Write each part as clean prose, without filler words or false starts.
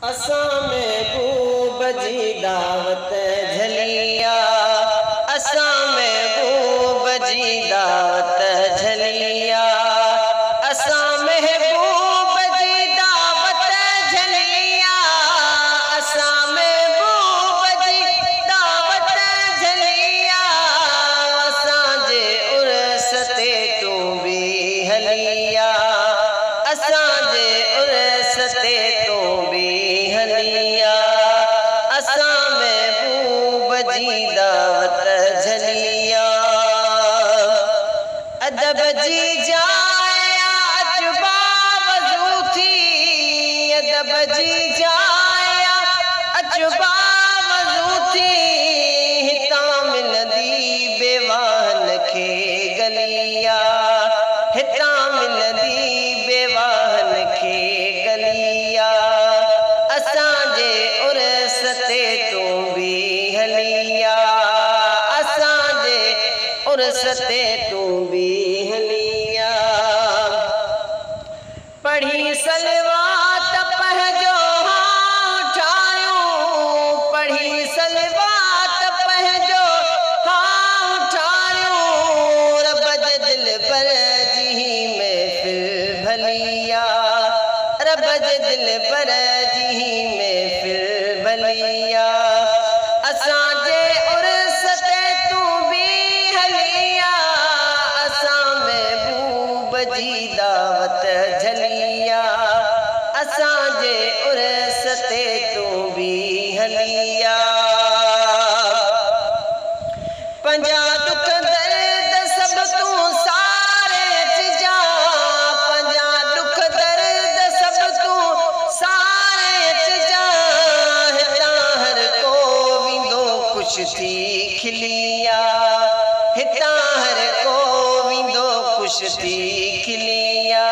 असां महबूब जी दावत झलिया, असां महबूब जी दावत झलिया, असां महबूब जी दावत झलिया, असां महबूब जी दावत झलिया, असांजे उर्स ते तूं बि हलिया, असांजे उर्स ते तूं बि हलिया, असां महबूब जी दावत झलिया। अदब जी जाइ अजबा वज़ू थी, अदब जी जाइ अजबा वज़ू थी, हितां मिलंदी बेवाहन खे गलिया, हितां मिलंदी बेवाहन खे गलिया, असांजे उर्स ते तूं बि हलिया, असांजे उर्स ते तूं बि हलिया। पढ़ी सलवात पंहिंजो हां ठाहियूं, पढ़ी सलवात पंहिंजो हां ठाहियूं, रब जे दिल पर जी महफ़िल भलिया, रब जे दिल पर जी महफ़िल भलिया, असांजे उर्स ते तूं बि हलिया, असां महबूब जी दावत झलिया, असांजे उर्स ते तूं बि हलिया। पंहिंजा दुख दर्द सभु तूं सारे अचिजा, पंहिंजा दुख दर्द सभु तूं सारे अचिजा, हितां हर को वेंदो ख़ुशि थी खिलिया, हितां हर को वेंदो ख़ुशि थी खिलिया,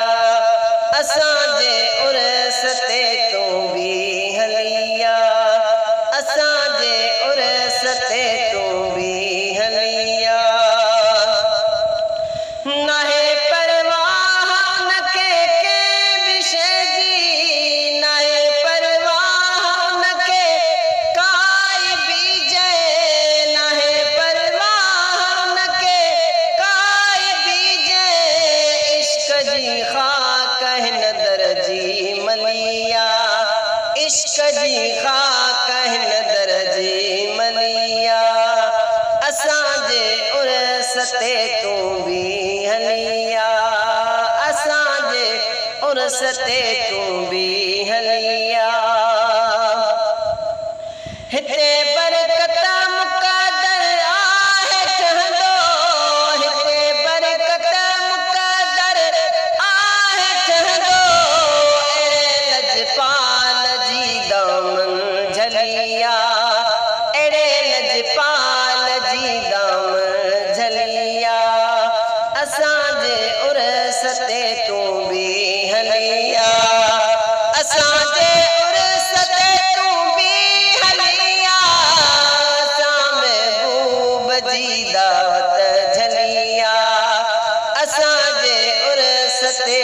असांजे उर्स ते तूं बि हलिया, असांजे उर्स ते तूं बि हलिया। नाहे परवाह न के बि शइ जी, नाहे परवाह न के काई बि जय, नाहे परवाह न के काई बि जय, इश्क जी ख़ाक हिन दर जी मलिया, इश्क जी ख़ाक हिन दर जी मलिया, असांजे उर्स ते तूं बि हलिया, असांजे उर्स ते तूं बि हलिया। हिते बरकत मुक़दर आहे ठहंदो, हिते बरकत मुक़दर आहे ठहंदो, अहिड़े लजपाल जी दामन झलिया, अहिड़े लजपाल जी दामन झलिया, असांजे उर्स ते तूं बि हलिया, असांजे उर्स ते तूं बि हलिया, असां महबूब जी दावत झलिया, असांजे उर्स ते